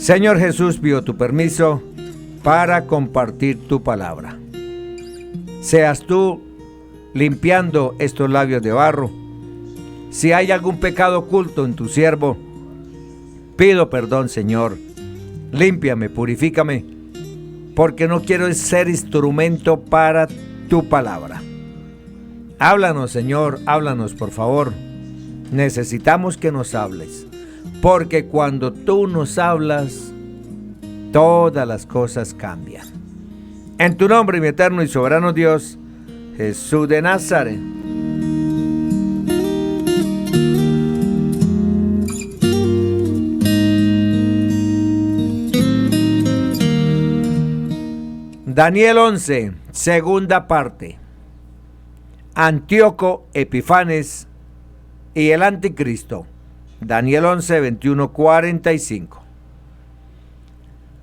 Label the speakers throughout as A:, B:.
A: Señor Jesús, pido tu permiso para compartir tu palabra. Seas tú limpiando estos labios de barro. Si hay algún pecado oculto en tu siervo, pido perdón, Señor. Límpiame, purifícame, porque no quiero ser instrumento para tu palabra. Háblanos, Señor, háblanos, por favor. Necesitamos que nos hables, porque cuando tú nos hablas, todas las cosas cambian. En tu nombre, mi eterno y soberano Dios, Jesús de Nazaret. Daniel 11, segunda parte. Antíoco Epifanes y el anticristo. Daniel 11, 21, 45.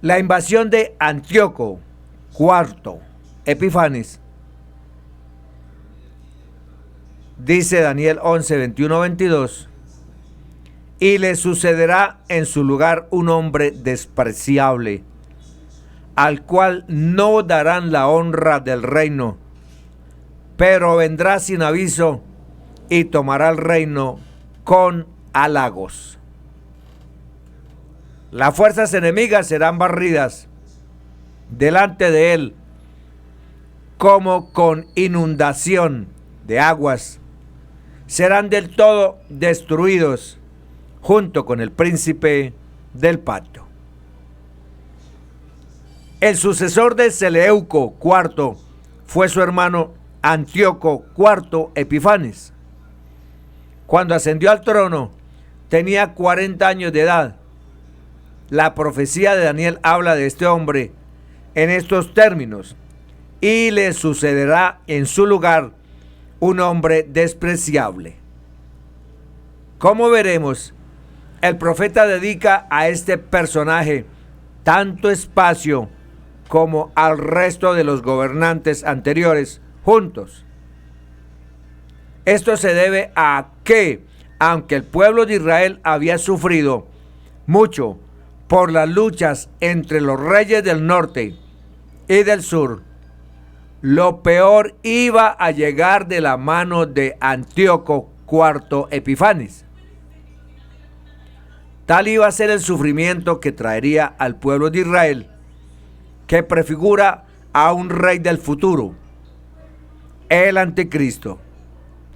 A: La invasión de Antíoco IV Epifanes. Dice Daniel 11, 21, 22. Y le sucederá en su lugar un hombre despreciable, al cual no darán la honra del reino, pero vendrá sin aviso y tomará el reino con halagos. Las fuerzas enemigas serán barridas delante de él como con inundación de aguas. Serán del todo destruidos junto con el príncipe del pacto. El sucesor de Seleuco IV fue su hermano Antíoco IV Epifanes. Cuando ascendió al trono, tenía 40 años de edad. La profecía de Daniel habla de este hombre en estos términos: y le sucederá en su lugar un hombre despreciable. Como veremos, el profeta dedica a este personaje tanto espacio como al resto de los gobernantes anteriores juntos. Esto se debe a que, aunque el pueblo de Israel había sufrido mucho por las luchas entre los reyes del norte y del sur, lo peor iba a llegar de la mano de Antíoco IV Epifanes. Tal iba a ser el sufrimiento que traería al pueblo de Israel, que prefigura a un rey del futuro, el anticristo,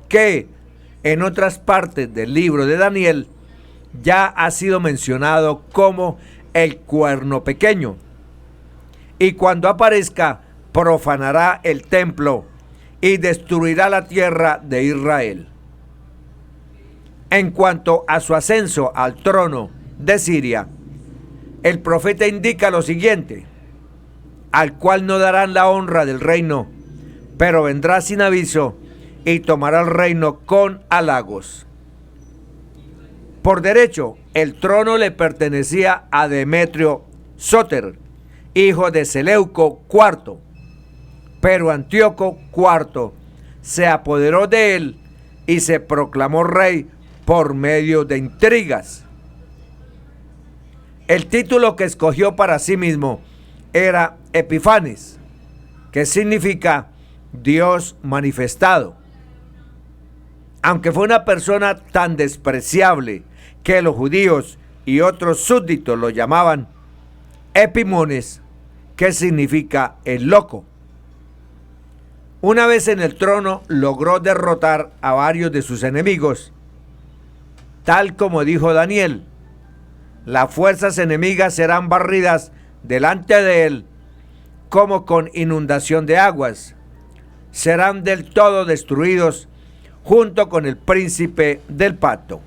A: que en otras partes del libro de Daniel ya ha sido mencionado como el cuerno pequeño, y cuando aparezca profanará el templo y destruirá la tierra de Israel. En cuanto a su ascenso al trono de Siria, el profeta indica lo siguiente: al cual no darán la honra del reino, pero vendrá sin aviso y tomará el reino con halagos. Por derecho, el trono le pertenecía a Demetrio Sóter, hijo de Seleuco IV, pero Antíoco IV se apoderó de él y se proclamó rey por medio de intrigas. El título que escogió para sí mismo era Epifanes, que significa Dios manifestado. Aunque fue una persona tan despreciable que los judíos y otros súbditos lo llamaban Epimones, que significa el loco. Una vez en el trono logró derrotar a varios de sus enemigos. Tal como dijo Daniel, las fuerzas enemigas serán barridas delante de él como con inundación de aguas. Serán del todo destruidos junto con el príncipe del pacto.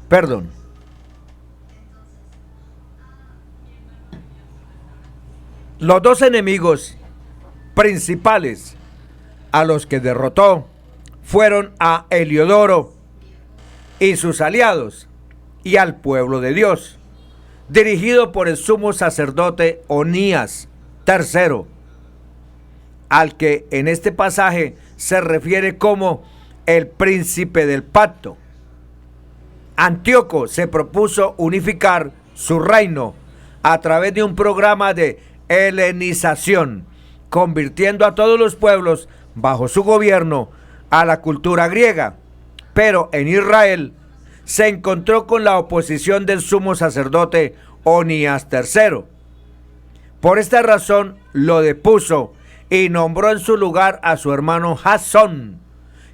A: Perdón. Los dos enemigos principales a los que derrotó fueron a Heliodoro y sus aliados y al pueblo de Dios, dirigido por el sumo sacerdote Onías III. al que en este pasaje se refiere como el príncipe del pacto. Antíoco se propuso unificar su reino a través de un programa de helenización, convirtiendo a todos los pueblos bajo su gobierno a la cultura griega. Pero en Israel se encontró con la oposición del sumo sacerdote Onías III. Por esta razón lo depuso y nombró en su lugar a su hermano Jasón,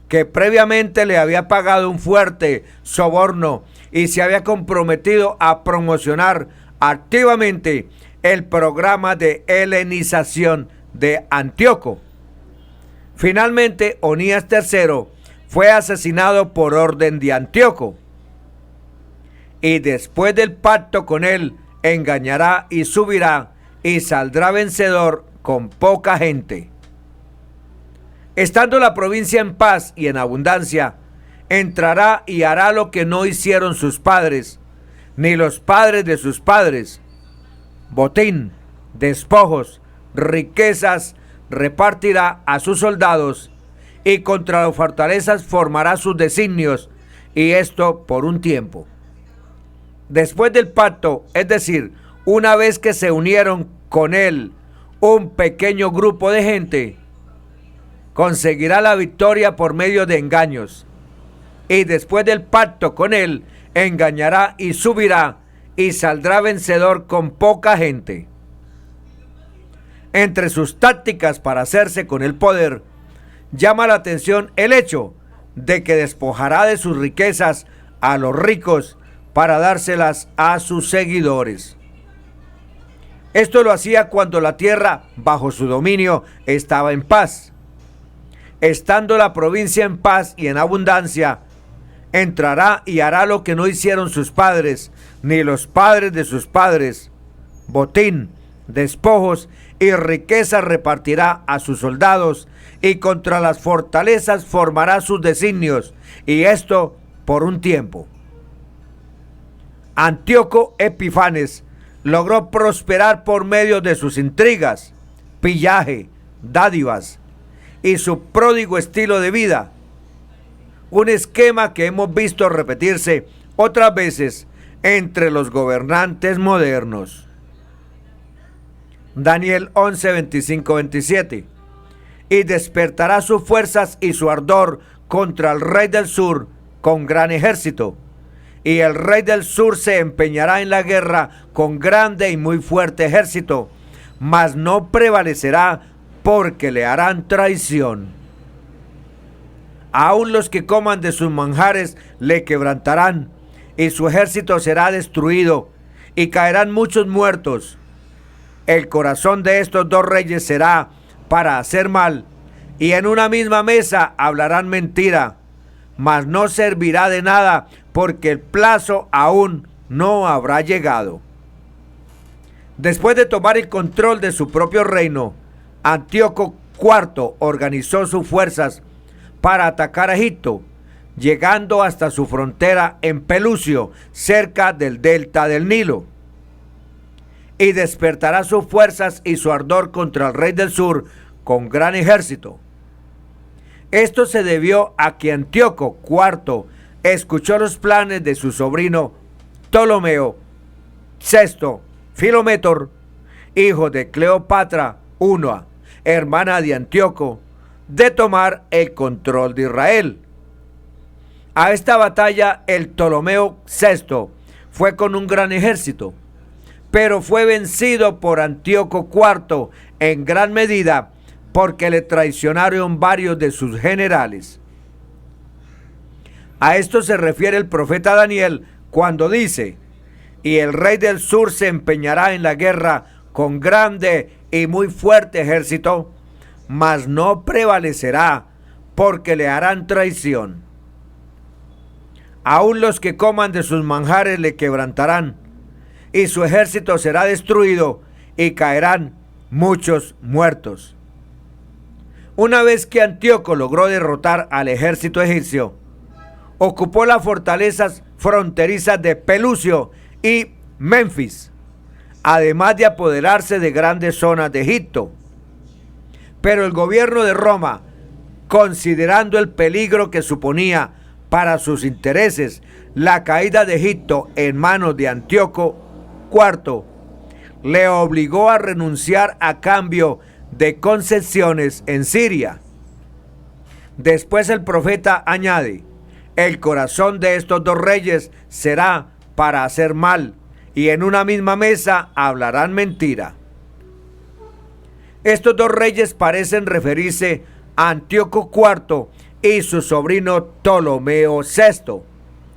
A: que previamente le había pagado un fuerte soborno y se había comprometido a promocionar activamente el programa de helenización de Antíoco. Finalmente, Onías III fue asesinado por orden de Antíoco, y después del pacto con él, engañará y subirá y saldrá vencedor con poca gente. Estando la provincia en paz y en abundancia, entrará y hará lo que no hicieron sus padres, ni los padres de sus padres: botín, despojos, riquezas repartirá a sus soldados, y contra las fortalezas formará sus designios, y esto por un tiempo. Después del pacto, es decir, una vez que se unieron con él un pequeño grupo de gente, conseguirá la victoria por medio de engaños, y después del pacto con él, engañará y subirá y saldrá vencedor con poca gente. Entre sus tácticas para hacerse con el poder, llama la atención el hecho de que despojará de sus riquezas a los ricos para dárselas a sus seguidores. Esto lo hacía cuando la tierra bajo su dominio estaba en paz. Estando la provincia en paz y en abundancia, entrará y hará lo que no hicieron sus padres, ni los padres de sus padres: botín, despojos y riquezas repartirá a sus soldados, y contra las fortalezas formará sus designios, y esto por un tiempo. Antíoco Epifanes logró prosperar por medio de sus intrigas, pillaje, dádivas y su pródigo estilo de vida, un esquema que hemos visto repetirse otras veces entre los gobernantes modernos. Daniel 11, 25, 27. Y despertará sus fuerzas y su ardor contra el rey del sur con gran ejército, y el rey del sur se empeñará en la guerra con grande y muy fuerte ejército, mas no prevalecerá, porque le harán traición. Aun los que coman de sus manjares le quebrantarán, y su ejército será destruido, y caerán muchos muertos. El corazón de estos dos reyes será para hacer mal, y en una misma mesa hablarán mentira, mas no servirá de nada, porque el plazo aún no habrá llegado. Después de tomar el control de su propio reino, Antíoco IV organizó sus fuerzas para atacar a Egipto, llegando hasta su frontera en Pelucio, cerca del delta del Nilo. Y despertará sus fuerzas y su ardor contra el rey del sur con gran ejército. Esto se debió a que Antíoco IV escuchó los planes de su sobrino Ptolomeo VI Filometor, hijo de Cleopatra I, hermana de Antíoco, de tomar el control de Israel. A esta batalla el Ptolomeo VI fue con un gran ejército, pero fue vencido por Antíoco IV en gran medida porque le traicionaron varios de sus generales. A esto se refiere el profeta Daniel cuando dice: y el rey del sur se empeñará en la guerra con grande y muy fuerte ejército, mas no prevalecerá, porque le harán traición. Aun los que coman de sus manjares le quebrantarán, y su ejército será destruido, y caerán muchos muertos. Una vez que Antíoco logró derrotar al ejército egipcio, ocupó las fortalezas fronterizas de Pelucio y Menfis, además de apoderarse de grandes zonas de Egipto. Pero el gobierno de Roma, considerando el peligro que suponía para sus intereses la caída de Egipto en manos de Antíoco IV, le obligó a renunciar a cambio de concesiones en Siria. Después el profeta añade: el corazón de estos dos reyes será para hacer mal, y en una misma mesa hablarán mentira. Estos dos reyes parecen referirse a Antíoco IV y su sobrino Ptolomeo VI,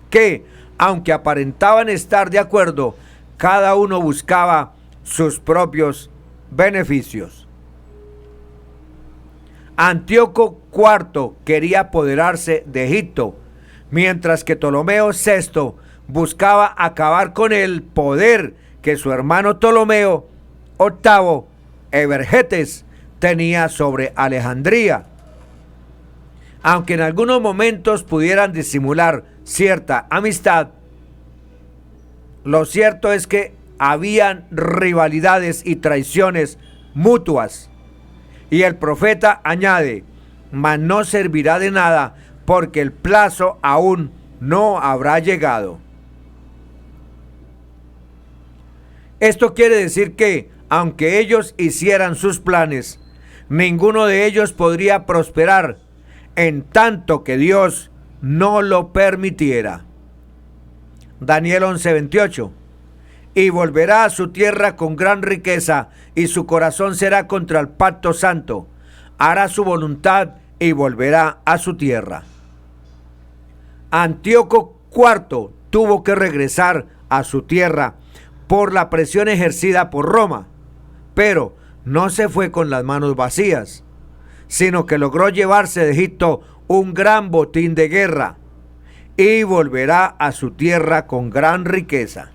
A: que, aunque aparentaban estar de acuerdo, cada uno buscaba sus propios beneficios. Antíoco IV quería apoderarse de Egipto, mientras que Ptolomeo VI buscaba acabar con el poder que su hermano Ptolomeo VIII Evergetes tenía sobre Alejandría. Aunque en algunos momentos pudieran disimular cierta amistad, lo cierto es que habían rivalidades y traiciones mutuas. Y el profeta añade: mas no servirá de nada, porque el plazo aún no habrá llegado. Esto quiere decir que, aunque ellos hicieran sus planes, ninguno de ellos podría prosperar, en tanto que Dios no lo permitiera. Daniel 11:28. Y volverá a su tierra con gran riqueza, y su corazón será contra el pacto santo. Hará su voluntad y volverá a su tierra. Antíoco IV tuvo que regresar a su tierra por la presión ejercida por Roma, pero no se fue con las manos vacías, sino que logró llevarse de Egipto un gran botín de guerra y volverá a su tierra con gran riqueza.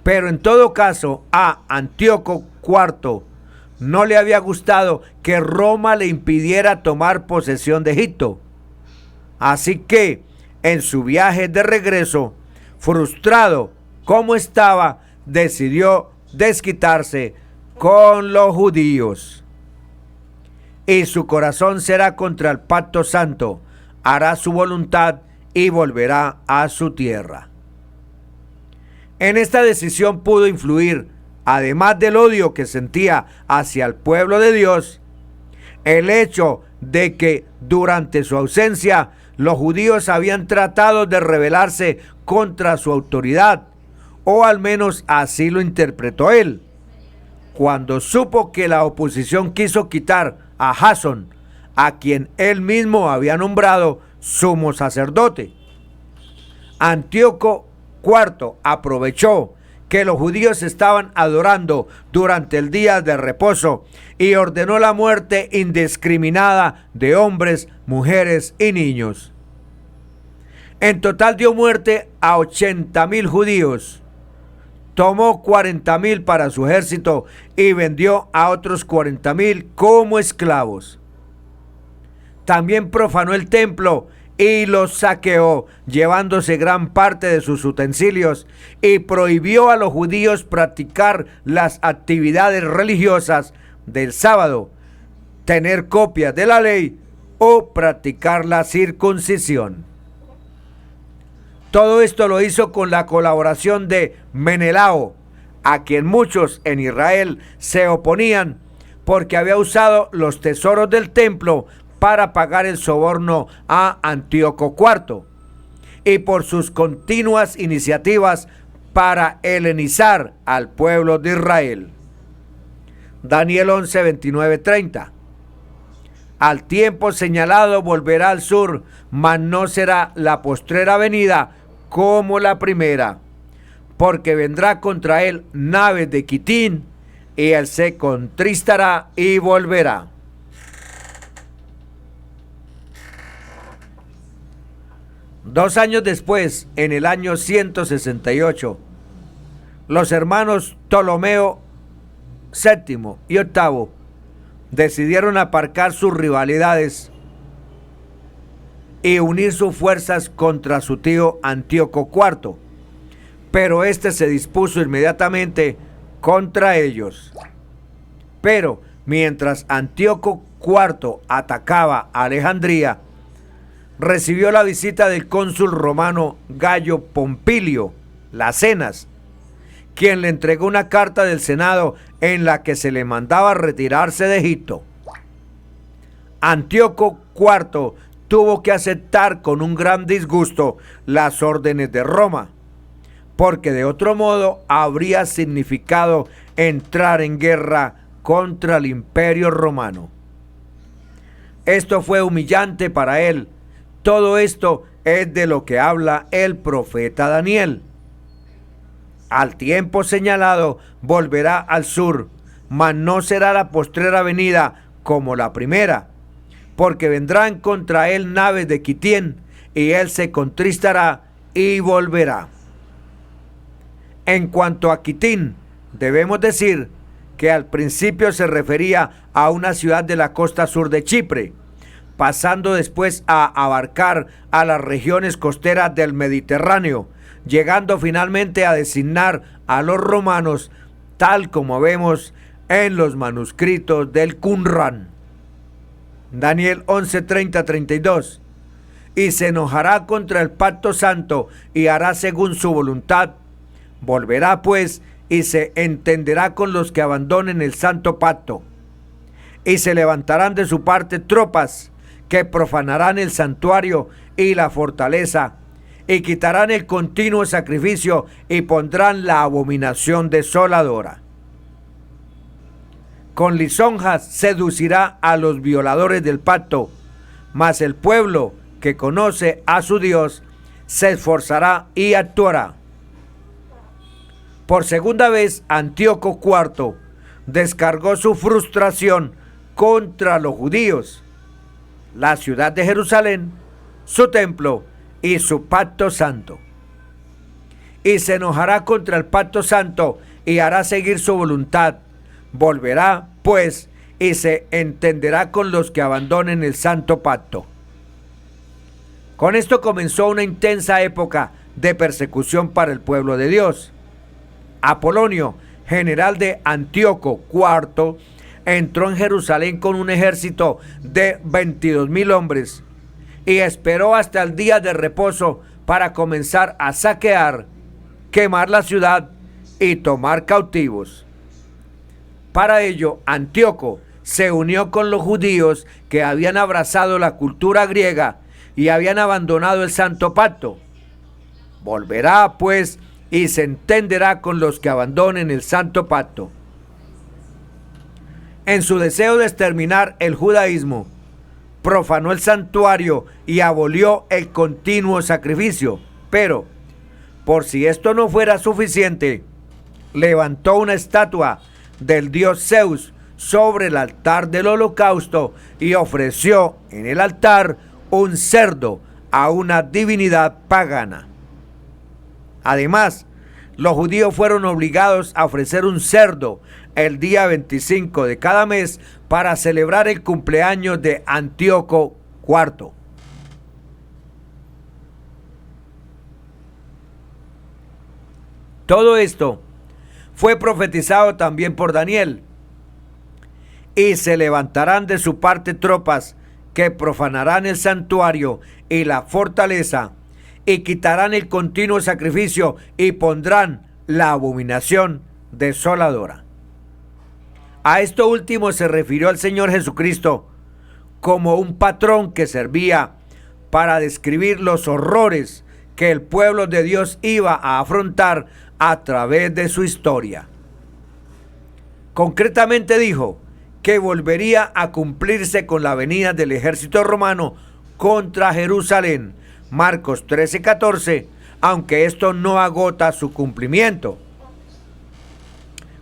A: Pero en todo caso, a Antíoco IV no le había gustado que Roma le impidiera tomar posesión de Egipto. Así que, en su viaje de regreso, frustrado como estaba, decidió desquitarse con los judíos. Y su corazón será contra el pacto santo, hará su voluntad y volverá a su tierra. En esta decisión pudo influir, además del odio que sentía hacia el pueblo de Dios, el hecho de que durante su ausencia los judíos habían tratado de rebelarse contra su autoridad, o al menos así lo interpretó él, cuando supo que la oposición quiso quitar a Jasón, a quien él mismo había nombrado sumo sacerdote. Antíoco IV aprovechó que los judíos estaban adorando durante el día de reposo y ordenó la muerte indiscriminada de hombres, mujeres y niños. En total dio muerte a 80,000 judíos. Tomó 40,000 para su ejército y vendió a otros 40,000 como esclavos. También profanó el templo y los saqueó, llevándose gran parte de sus utensilios, y prohibió a los judíos practicar las actividades religiosas del sábado, tener copias de la ley o practicar la circuncisión. Todo esto lo hizo con la colaboración de Menelao, a quien muchos en Israel se oponían porque había usado los tesoros del templo para pagar el soborno a Antíoco IV, y por sus continuas iniciativas para helenizar al pueblo de Israel. Daniel 11, 29, 30. Al tiempo señalado volverá al sur, mas no será la postrera venida como la primera, porque vendrá contra él naves de Quitín, y él se contristará y volverá. Dos años después, en el año 168, los hermanos Ptolomeo VII y VIII decidieron aparcar sus rivalidades y unir sus fuerzas contra su tío Antíoco IV, pero este se dispuso inmediatamente contra ellos. Pero mientras Antíoco IV atacaba a Alejandría, recibió la visita del cónsul romano Gayo Pompilio Lacenas, quien le entregó una carta del Senado en la que se le mandaba retirarse de Egipto. Antíoco IV tuvo que aceptar con un gran disgusto las órdenes de Roma, porque de otro modo habría significado entrar en guerra contra el Imperio Romano. Esto fue humillante para él. Todo esto es de lo que habla el profeta Daniel. Al tiempo señalado volverá al sur, mas no será la postrera venida como la primera, porque vendrán contra él naves de Quitien, y él se contristará y volverá. En cuanto a Quitín, debemos decir que al principio se refería a una ciudad de la costa sur de Chipre, pasando después a abarcar a las regiones costeras del Mediterráneo, llegando finalmente a designar a los romanos, tal como vemos en los manuscritos del Qumrán. Daniel 11:30-32. Y se enojará contra el pacto santo y hará según su voluntad. Volverá pues y se entenderá con los que abandonen el santo pacto. Y se levantarán de su parte tropas que profanarán el santuario y la fortaleza, y quitarán el continuo sacrificio y pondrán la abominación desoladora. Con lisonjas seducirá a los violadores del pacto, mas el pueblo que conoce a su Dios se esforzará y actuará. Por segunda vez, Antíoco IV descargó su frustración contra los judíos, la ciudad de Jerusalén, su templo y su pacto santo. Y se enojará contra el pacto santo y hará seguir su voluntad. Volverá, pues, y se entenderá con los que abandonen el santo pacto. Con esto comenzó una intensa época de persecución para el pueblo de Dios. Apolonio, general de Antíoco IV, entró en Jerusalén con un ejército de 22,000 hombres y esperó hasta el día de reposo para comenzar a saquear, quemar la ciudad y tomar cautivos. Para ello, Antíoco se unió con los judíos que habían abrazado la cultura griega y habían abandonado el santo pacto. Volverá, pues, y se entenderá con los que abandonen el santo pacto. En su deseo de exterminar el judaísmo, profanó el santuario y abolió el continuo sacrificio. Pero, por si esto no fuera suficiente, levantó una estatua del dios Zeus sobre el altar del holocausto y ofreció en el altar un cerdo a una divinidad pagana. Además, los judíos fueron obligados a ofrecer un cerdo el día 25 de cada mes para celebrar el cumpleaños de Antíoco IV. Todo esto fue profetizado también por Daniel. Y se levantarán de su parte tropas que profanarán el santuario y la fortaleza, y quitarán el continuo sacrificio y pondrán la abominación desoladora. A esto último se refirió al Señor Jesucristo como un patrón que servía para describir los horrores que el pueblo de Dios iba a afrontar a través de su historia. Concretamente dijo que volvería a cumplirse con la venida del ejército romano contra Jerusalén, Marcos 13:14, aunque esto no agota su cumplimiento.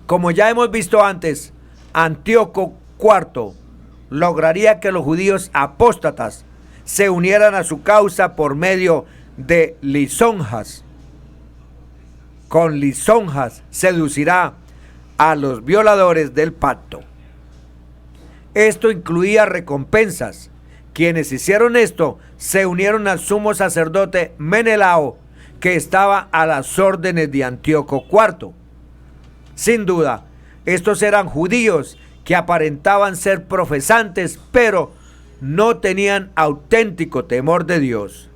A: Como ya hemos visto antes, Antíoco IV lograría que los judíos apóstatas se unieran a su causa por medio de lisonjas. Con lisonjas seducirá a los violadores del pacto. Esto incluía recompensas. Quienes hicieron esto se unieron al sumo sacerdote Menelao, que estaba a las órdenes de Antíoco IV. Sin duda, estos eran judíos que aparentaban ser profesantes, pero no tenían auténtico temor de Dios.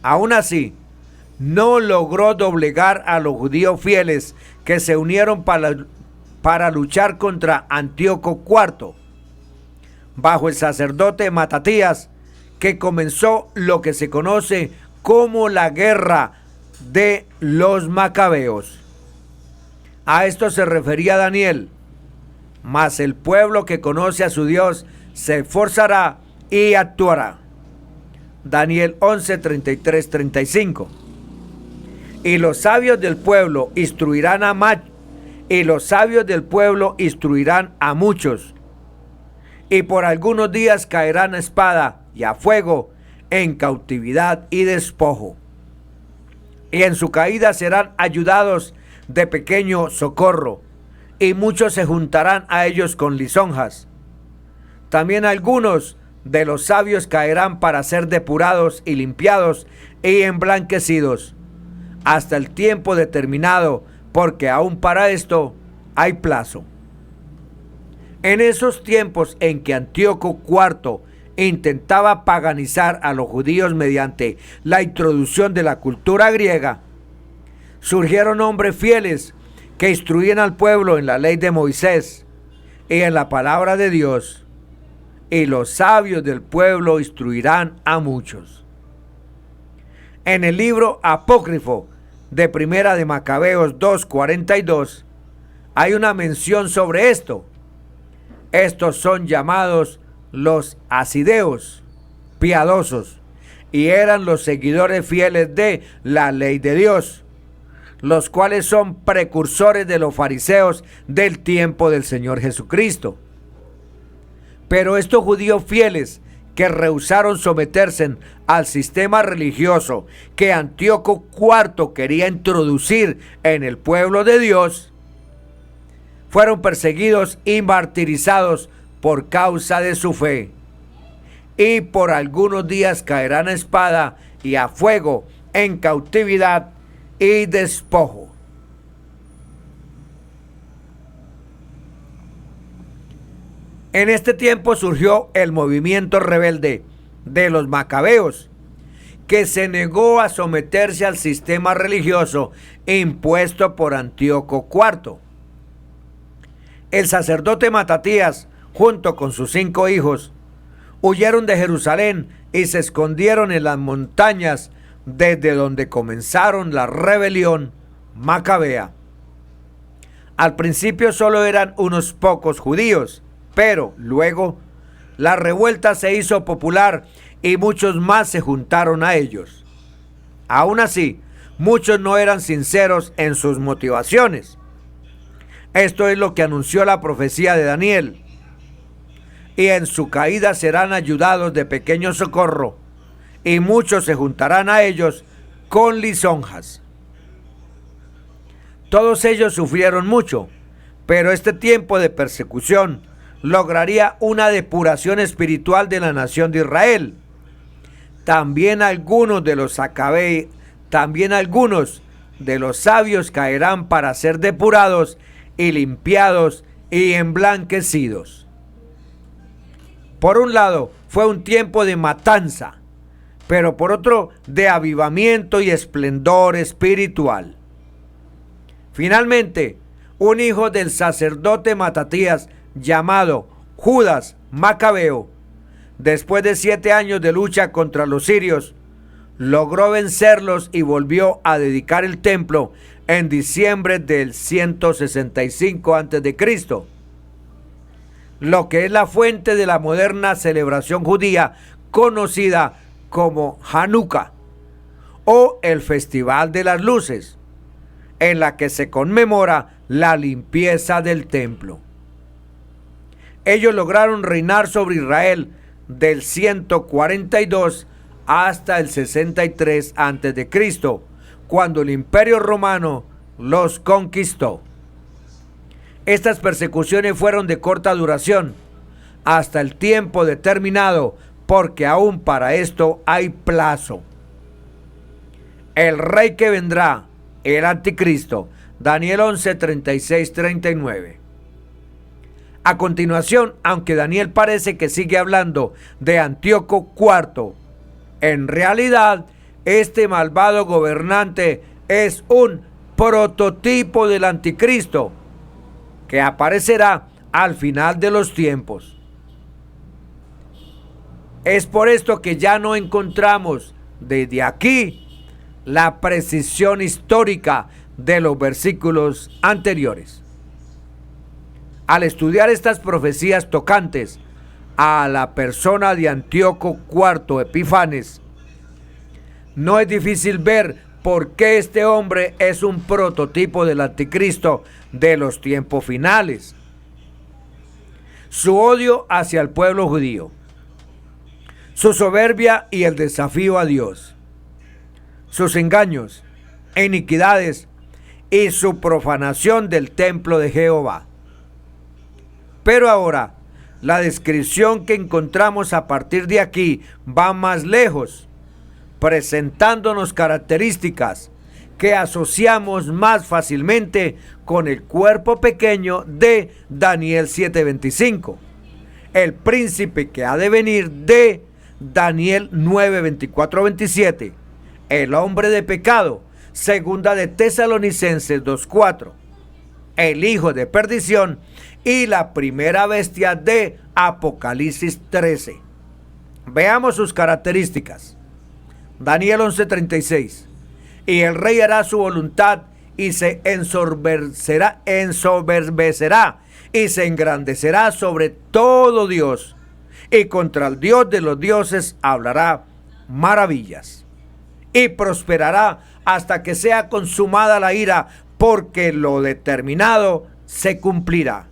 A: Aún así, no logró doblegar a los judíos fieles que se unieron para luchar contra Antíoco IV, bajo el sacerdote Matatías, que comenzó lo que se conoce como la guerra de los Macabeos. A esto se refería Daniel: mas el pueblo que conoce a su Dios se esforzará y actuará. Daniel 11, 33, 35. Y los sabios del pueblo instruirán a muchos, y por algunos días caerán a espada y a fuego, en cautividad y despojo. Y en su caída serán ayudados de pequeño socorro, y muchos se juntarán a ellos con lisonjas. También algunos de los sabios caerán para ser depurados y limpiados y emblanquecidos, hasta el tiempo determinado, porque aún para esto hay plazo. En esos tiempos en que Antíoco IV intentaba paganizar a los judíos mediante la introducción de la cultura griega, surgieron hombres fieles que instruían al pueblo en la ley de Moisés y en la palabra de Dios, y los sabios del pueblo instruirán a muchos. En el libro apócrifo de Primera de Macabeos 2:42 hay una mención sobre esto. Estos son llamados los asideos, piadosos, y eran los seguidores fieles de la ley de Dios, los cuales son precursores de los fariseos del tiempo del Señor Jesucristo. Pero estos judíos fieles que rehusaron someterse al sistema religioso que Antíoco IV quería introducir en el pueblo de Dios, fueron perseguidos y martirizados por causa de su fe, y por algunos días caerán a espada y a fuego, en cautividad y despojo. En este tiempo surgió el movimiento rebelde de los Macabeos, que se negó a someterse al sistema religioso impuesto por Antíoco IV. El sacerdote Matatías, junto con sus 5 hijos, huyeron de Jerusalén y se escondieron en las montañas desde donde comenzaron la rebelión macabea. Al principio solo eran unos pocos judíos, pero luego la revuelta se hizo popular y muchos más se juntaron a ellos. Aún así, muchos no eran sinceros en sus motivaciones. Esto es lo que anunció la profecía de Daniel. Y en su caída serán ayudados de pequeño socorro, y muchos se juntarán a ellos con lisonjas. Todos ellos sufrieron mucho, pero este tiempo de persecución lograría una depuración espiritual de la nación de Israel. También algunos de los sabios caerán para ser depurados y limpiados y emblanquecidos. Por un lado, fue un tiempo de matanza, pero por otro, de avivamiento y esplendor espiritual. Finalmente, un hijo del sacerdote Matatías, llamado Judas Macabeo, después de 7 años de lucha contra los sirios, logró vencerlos y volvió a dedicar el templo en diciembre del 165 a.C., lo que es la fuente de la moderna celebración judía conocida como Hanukkah, o el Festival de las Luces, en la que se conmemora la limpieza del templo. Ellos lograron reinar sobre Israel del 142 hasta el 63 a.C., cuando el Imperio Romano los conquistó. Estas persecuciones fueron de corta duración, hasta el tiempo determinado, porque aún para esto hay plazo. El rey que vendrá, el anticristo, Daniel 11, 36, 39. A continuación, aunque Daniel parece que sigue hablando de Antíoco IV, en realidad este malvado gobernante es un prototipo del anticristo que aparecerá al final de los tiempos. Es por esto que ya no encontramos desde aquí la precisión histórica de los versículos anteriores. Al estudiar estas profecías tocantes a la persona de Antíoco IV Epífanes, no es difícil ver por qué este hombre es un prototipo del anticristo de los tiempos finales. Su odio hacia el pueblo judío, su soberbia y el desafío a Dios, sus engaños, iniquidades y su profanación del templo de Jehová. Pero ahora, la descripción que encontramos a partir de aquí va más lejos, presentándonos características que asociamos más fácilmente con el cuerpo pequeño de Daniel 7:25, el príncipe que ha de venir de Daniel 9:24-27, el hombre de pecado, segunda de Tesalonicenses 2:4, el hijo de perdición y la primera bestia de Apocalipsis 13. Veamos sus características. Daniel 11:36. Y el rey hará su voluntad y se ensoberbecerá y se engrandecerá sobre todo Dios, y contra el Dios de los dioses hablará maravillas, y prosperará hasta que sea consumada la ira, porque lo determinado se cumplirá.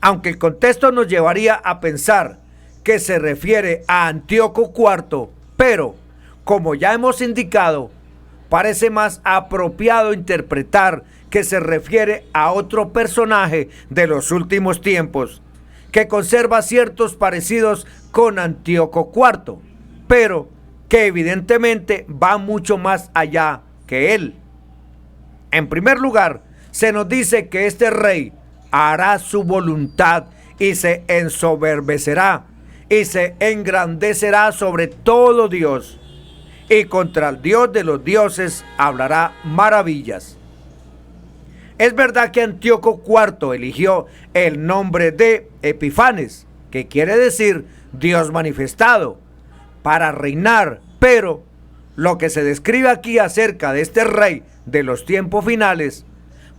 A: Aunque el contexto nos llevaría a pensar que se refiere a Antíoco IV, pero, como ya hemos indicado, parece más apropiado interpretar que se refiere a otro personaje de los últimos tiempos, que conserva ciertos parecidos con Antíoco IV, pero que evidentemente va mucho más allá que él. En primer lugar, se nos dice que este rey hará su voluntad y se ensoberbecerá y se engrandecerá sobre todo Dios, y contra el Dios de los dioses hablará maravillas. Es verdad que Antíoco IV eligió el nombre de Epífanes, que quiere decir Dios manifestado, para reinar, pero lo que se describe aquí acerca de este rey de los tiempos finales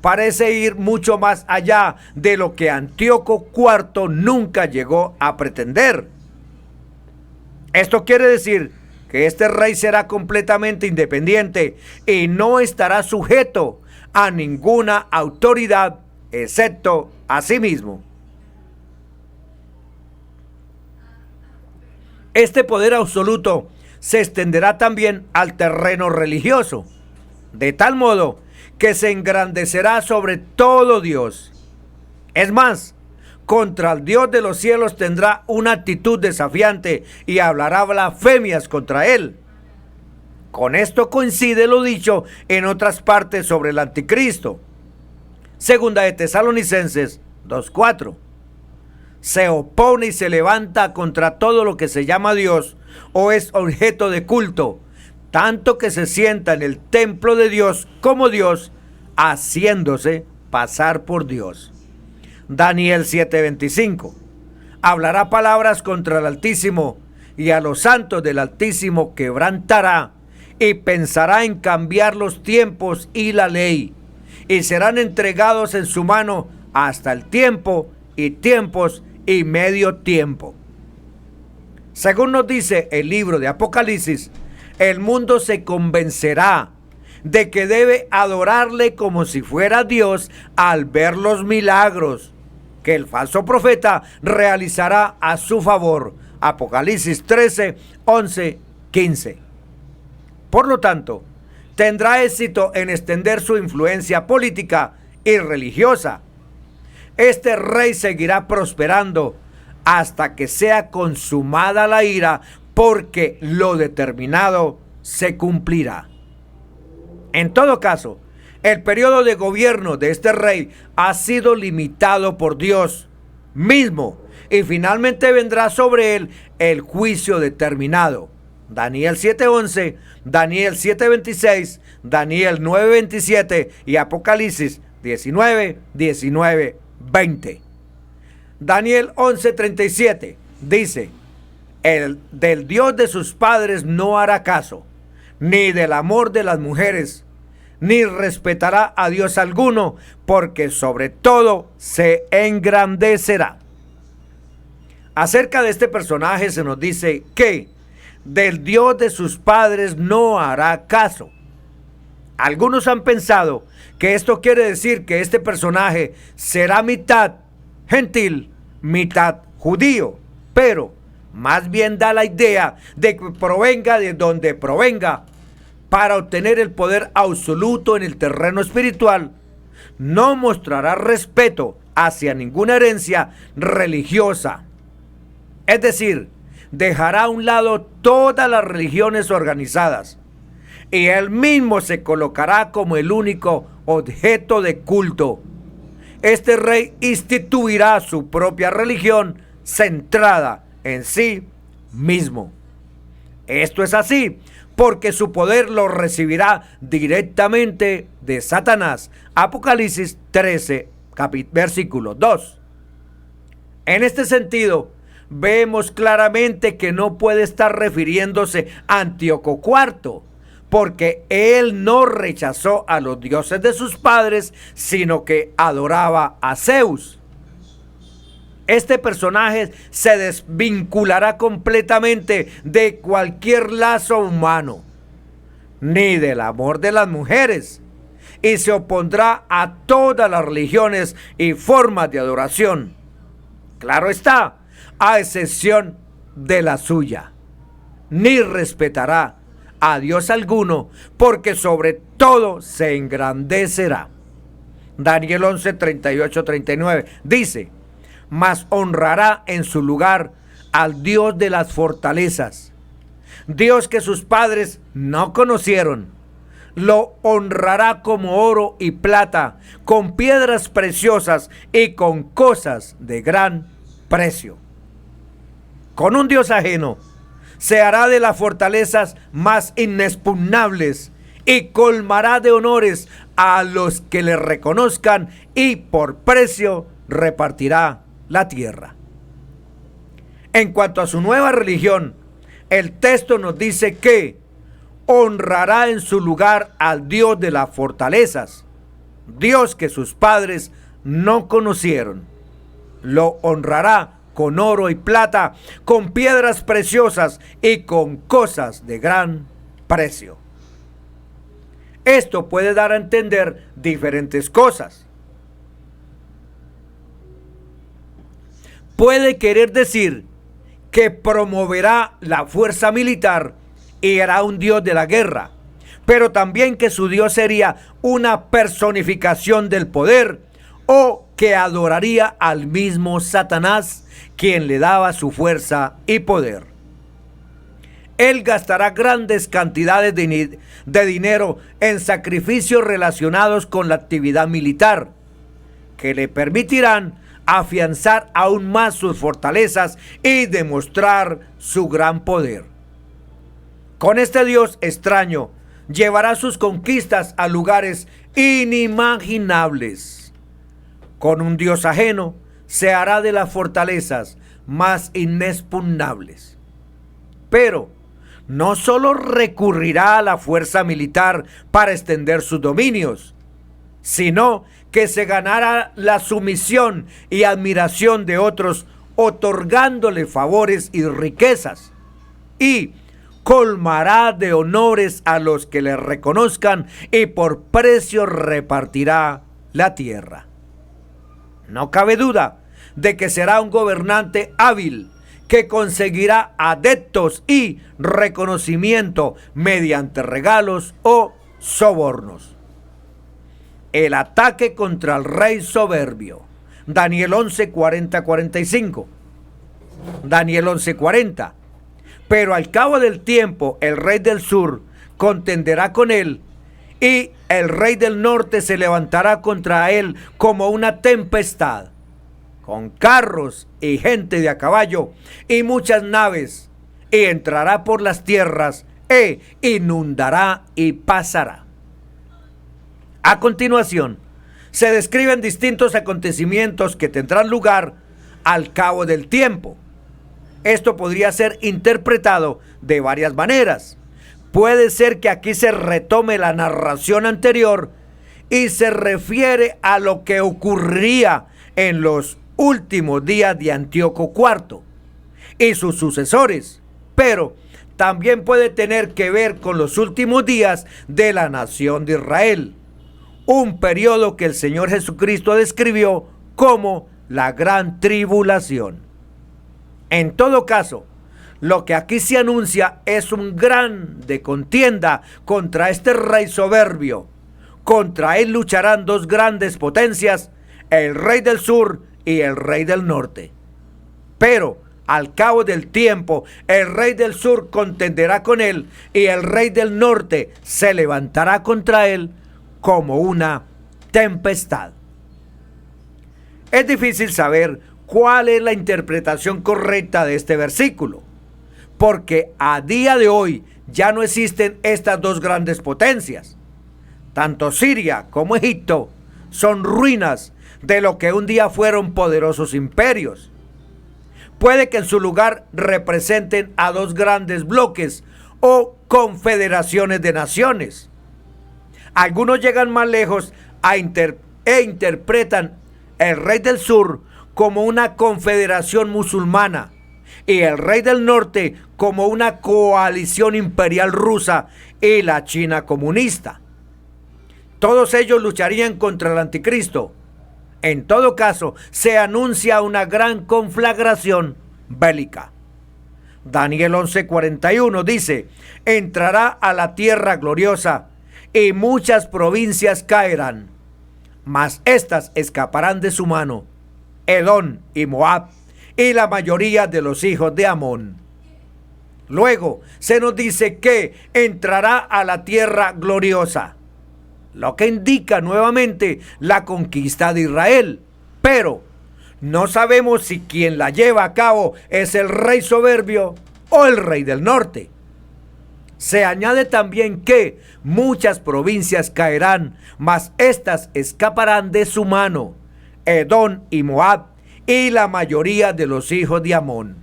A: parece ir mucho más allá de lo que Antíoco IV nunca llegó a pretender. Esto quiere decir que este rey será completamente independiente y no estará sujeto a ninguna autoridad excepto a sí mismo. Este poder absoluto se extenderá también al terreno religioso, de tal modo que se engrandecerá sobre todo Dios. Es más, contra el Dios de los cielos tendrá una actitud desafiante y hablará blasfemias contra él. Con esto coincide lo dicho en otras partes sobre el anticristo. Segunda de Tesalonicenses 2:4. Se opone y se levanta contra todo lo que se llama Dios o es objeto de culto, tanto que se sienta en el templo de Dios como Dios, haciéndose pasar por Dios. Daniel 7:25. Hablará palabras contra el Altísimo, y a los santos del Altísimo quebrantará, y pensará en cambiar los tiempos y la ley, y serán entregados en su mano hasta el tiempo y tiempos y medio tiempo. Según nos dice el libro de Apocalipsis, el mundo se convencerá de que debe adorarle como si fuera Dios al ver los milagros que el falso profeta realizará a su favor. Apocalipsis 13, 11, 15. Por lo tanto, tendrá éxito en extender su influencia política y religiosa. Este rey seguirá prosperando hasta que sea consumada la ira, porque lo determinado se cumplirá. En todo caso, el periodo de gobierno de este rey ha sido limitado por Dios, mismo, y finalmente vendrá sobre él el juicio determinado. Daniel 7:11, Daniel 7:26, Daniel 9:27 y Apocalipsis 19:20. Daniel 11:37 dice: el del Dios de sus padres no hará caso, ni del amor de las mujeres, ni respetará a Dios alguno, porque sobre todo se engrandecerá. Acerca de este personaje se nos dice que del Dios de sus padres no hará caso. Algunos han pensado que esto quiere decir que este personaje será mitad gentil, mitad judío, pero más bien da la idea de que provenga de donde provenga, para obtener el poder absoluto en el terreno espiritual, no mostrará respeto hacia ninguna herencia religiosa. Es decir, dejará a un lado todas las religiones organizadas, y él mismo se colocará como el único objeto de culto. Este rey instituirá su propia religión centrada en sí mismo. Esto es así porque su poder lo recibirá directamente de Satanás. Apocalipsis 13, versículo 2. En este sentido, vemos claramente que no puede estar refiriéndose a Antíoco IV, porque él no rechazó a los dioses de sus padres, sino que adoraba a Zeus. Este personaje se desvinculará completamente de cualquier lazo humano, ni del amor de las mujeres, y se opondrá a todas las religiones y formas de adoración. Claro está, a excepción de la suya. Ni respetará a Dios alguno, porque sobre todo se engrandecerá. Daniel 11, 38, 39 dice: mas honrará en su lugar al Dios de las fortalezas, Dios que sus padres no conocieron. Lo honrará como oro y plata, con piedras preciosas y con cosas de gran precio. Con un Dios ajeno se hará de las fortalezas más inexpugnables y colmará de honores a los que le reconozcan, y por precio repartirá la tierra. En cuanto a su nueva religión, el texto nos dice que honrará en su lugar al Dios de las fortalezas, Dios que sus padres no conocieron. Lo honrará con oro y plata, con piedras preciosas y con cosas de gran precio. Esto puede dar a entender diferentes cosas. Puede querer decir que promoverá la fuerza militar y hará un Dios de la guerra, pero también que su Dios sería una personificación del poder, o que adoraría al mismo Satanás, quien le daba su fuerza y poder. Él gastará grandes cantidades de dinero en sacrificios relacionados con la actividad militar, que le permitirán afianzar aún más sus fortalezas y demostrar su gran poder. Con este Dios extraño, llevará sus conquistas a lugares inimaginables. Con un Dios ajeno, se hará de las fortalezas más inexpugnables. Pero no solo recurrirá a la fuerza militar para extender sus dominios, sino que se ganará la sumisión y admiración de otros, otorgándole favores y riquezas, y colmará de honores a los que le reconozcan, y por precio repartirá la tierra. No cabe duda de que será un gobernante hábil, que conseguirá adeptos y reconocimiento mediante regalos o sobornos. El ataque contra el rey soberbio. Daniel 11, 40, 45. Daniel 11, 40. Pero al cabo del tiempo, el rey del sur contenderá con él, y el rey del norte se levantará contra él como una tempestad. con carros y gente de a caballo y muchas naves, y entrará por las tierras e inundará y pasará. A continuación, se describen distintos acontecimientos que tendrán lugar al cabo del tiempo. Esto podría ser interpretado de varias maneras. Puede ser que aquí se retome la narración anterior y se refiere a lo que ocurriría en los últimos días de Antíoco IV y sus sucesores, pero también puede tener que ver con los últimos días de la nación de Israel, un periodo que el Señor Jesucristo describió como la gran tribulación. En todo caso, lo que aquí se anuncia es un gran de contienda contra este rey soberbio. Contra él lucharán dos grandes potencias, el rey del sur y el rey del norte. Pero al cabo del tiempo, el rey del sur contenderá con él y el rey del norte se levantará contra él como una tempestad. Es difícil saber cuál es la interpretación correcta de este versículo, porque a día de hoy ya no existen estas dos grandes potencias. Tanto Siria como Egipto son ruinas de lo que un día fueron poderosos imperios. Puede que en su lugar representen a dos grandes bloques o confederaciones de naciones. Algunos llegan más lejos e interpretan el rey del sur como una confederación musulmana y el rey del norte como una coalición imperial rusa y la China comunista. Todos ellos lucharían contra el anticristo. En todo caso, se anuncia una gran conflagración bélica. Daniel 11:41 dice: entrará a la tierra gloriosa y muchas provincias caerán, mas éstas escaparán de su mano, Edom y Moab y la mayoría de los hijos de Amón. Luego se nos dice que entrará a la tierra gloriosa, lo que indica nuevamente la conquista de Israel, pero no sabemos si quien la lleva a cabo es el rey soberbio o el rey del norte. Se añade también que muchas provincias caerán, mas éstas escaparán de su mano, Edom y Moab y la mayoría de los hijos de Amón.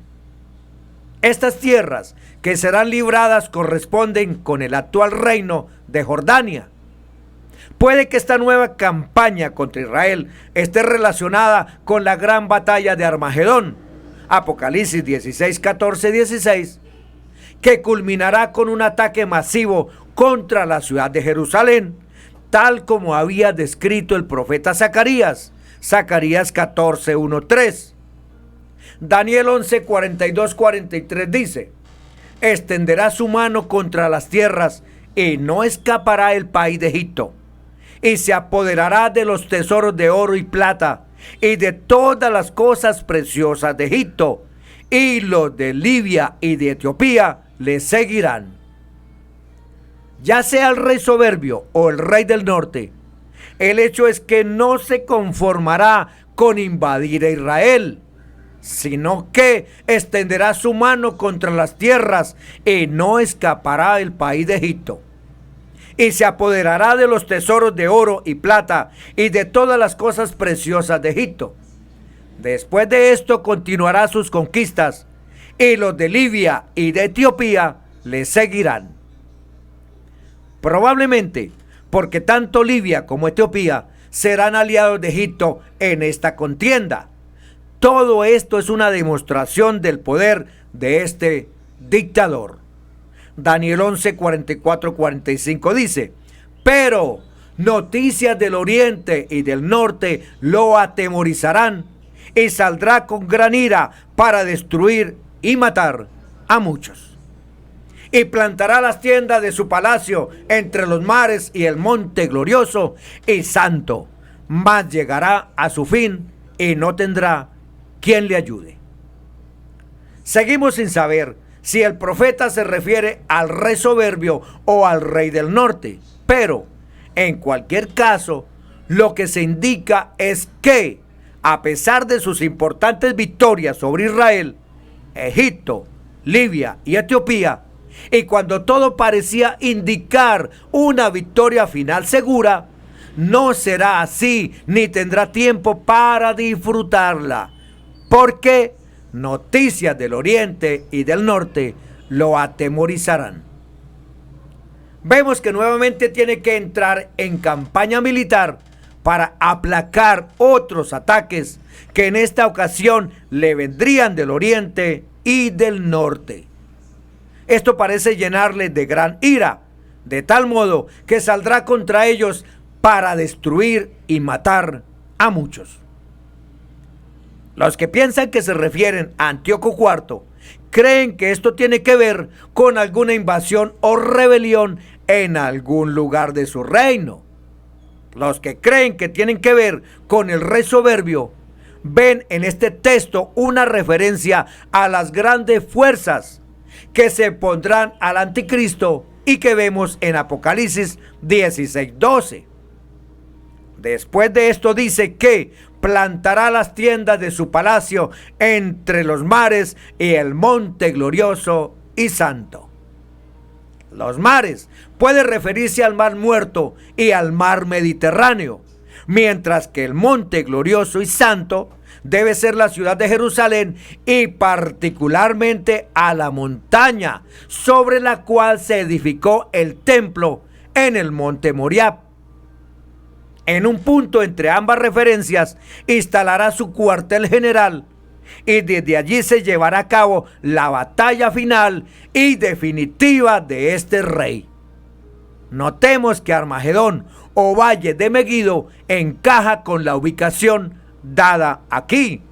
A: Estas tierras que serán libradas corresponden con el actual reino de Jordania. Puede que esta nueva campaña contra Israel esté relacionada con la gran batalla de Armagedón, Apocalipsis 16, 14, 16, que culminará con un ataque masivo contra la ciudad de Jerusalén, tal como había descrito el profeta Zacarías, Zacarías 14, 1, 3. Daniel 11, 42, 43 dice: extenderá su mano contra las tierras y no escapará el país de Egipto, y se apoderará de los tesoros de oro y plata y de todas las cosas preciosas de Egipto, y los de Libia y de Etiopía le seguirán. Ya sea el rey soberbio o el rey del norte, el hecho es que no se conformará con invadir a Israel, sino que extenderá su mano contra las tierras y no escapará el país de Egipto, y se apoderará de los tesoros de oro y plata y de todas las cosas preciosas de Egipto. Después de esto continuará sus conquistas, y los de Libia y de Etiopía le seguirán. Probablemente porque tanto Libia como Etiopía serán aliados de Egipto en esta contienda. Todo esto es una demostración del poder de este dictador. Daniel 11, 44, 45 dice: pero noticias del oriente y del norte lo atemorizarán, y saldrá con gran ira para destruir y matar a muchos. Y plantará las tiendas de su palacio entre los mares y el monte glorioso y santo, mas llegará a su fin y no tendrá quien le ayude. Seguimos sin saber si el profeta se refiere al rey soberbio o al rey del norte, pero en cualquier caso, lo que se indica es que a pesar de sus importantes victorias sobre Israel, Egipto, Libia y Etiopía, y cuando todo parecía indicar una victoria final segura, no será así ni tendrá tiempo para disfrutarla, porque noticias del oriente y del norte lo atemorizarán. Vemos que nuevamente tiene que entrar en campaña militar para aplacar otros ataques que en esta ocasión le vendrían del oriente y del norte. Esto parece llenarle de gran ira, de tal modo que saldrá contra ellos para destruir y matar a muchos. Los que piensan que se refieren a Antíoco IV creen que esto tiene que ver con alguna invasión o rebelión en algún lugar de su reino. Los que creen que tienen que ver con el rey soberbio ven en este texto una referencia a las grandes fuerzas que se pondrán al anticristo y que vemos en Apocalipsis 16:12. Después de esto dice que plantará las tiendas de su palacio entre los mares y el monte glorioso y santo. Los mares puede referirse al mar Muerto y al mar Mediterráneo, mientras que el monte glorioso y santo debe ser la ciudad de Jerusalén y particularmente a la montaña sobre la cual se edificó el templo en el monte Moriah. En un punto entre ambas referencias instalará su cuartel general y desde allí se llevará a cabo la batalla final y definitiva de este rey. Notemos que Armagedón o Valle de Megiddo encaja con la ubicación dada aquí.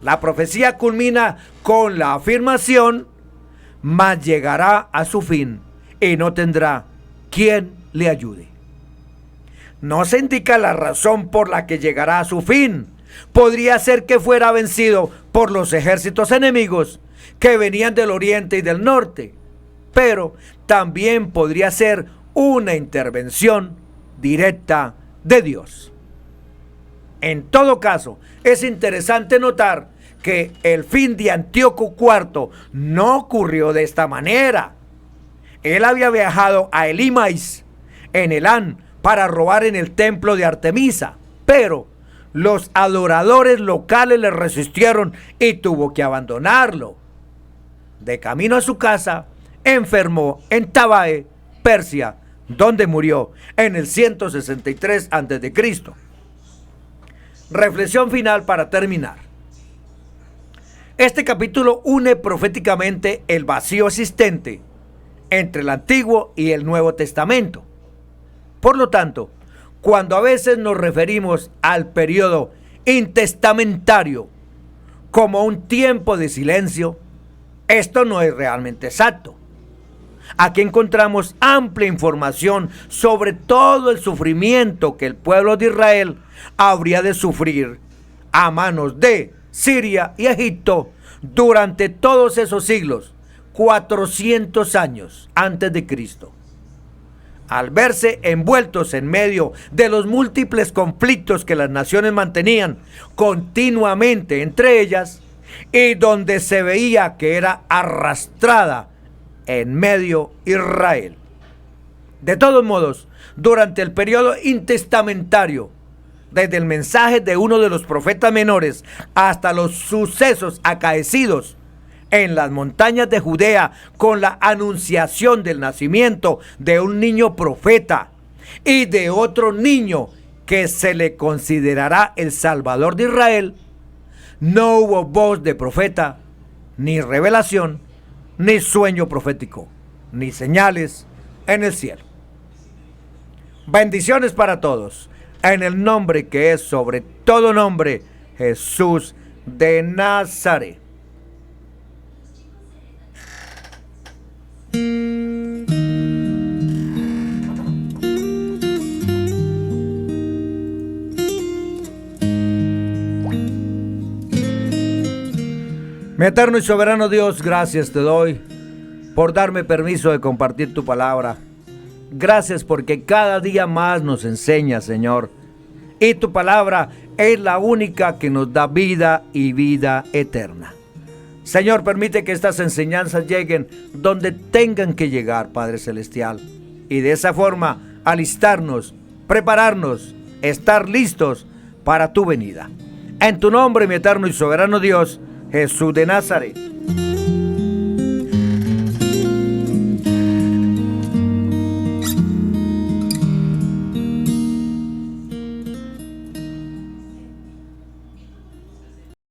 A: La profecía culmina con la afirmación: mas llegará a su fin y no tendrá quien le ayude. No se indica la razón por la que llegará a su fin. Podría ser que fuera vencido por los ejércitos enemigos que venían del oriente y del norte, pero también podría ser una intervención directa de Dios. En todo caso, es interesante notar que el fin de Antíoco IV no ocurrió de esta manera. Él había viajado a Elímais, en Elán, para robar en el templo de Artemisa, pero los adoradores locales le resistieron y tuvo que abandonarlo. De camino a su casa, enfermó en Tabae, Persia, donde murió en el 163 a.C. Reflexión final para terminar. Este capítulo une proféticamente el vacío existente entre el Antiguo y el Nuevo Testamento. Por lo tanto, cuando a veces nos referimos al periodo intestamentario como un tiempo de silencio, esto no es realmente exacto. Aquí encontramos amplia información sobre todo el sufrimiento que el pueblo de Israel habría de sufrir a manos de Siria y Egipto durante todos esos siglos, 400 años antes de Cristo. Al verse envueltos en medio de los múltiples conflictos que las naciones mantenían continuamente entre ellas, y donde se veía que era arrastrada en medio Israel. De todos modos, durante el periodo intestamentario, desde el mensaje de uno de los profetas menores hasta los sucesos acaecidos en las montañas de Judea con la anunciación del nacimiento de un niño profeta y de otro niño que se le considerará el Salvador de Israel, no hubo voz de profeta, ni revelación, ni sueño profético, ni señales en el cielo. Bendiciones para todos, en el nombre que es sobre todo nombre, Jesús de Nazaret. Mi eterno y soberano Dios, gracias te doy por darme permiso de compartir tu palabra. Gracias porque cada día más nos enseñas, Señor. Y tu palabra es la única que nos da vida y vida eterna. Señor, permite que estas enseñanzas lleguen donde tengan que llegar, Padre Celestial, y de esa forma alistarnos, prepararnos, estar listos para tu venida. En tu nombre, mi eterno y soberano Dios, Jesús de Nazaret.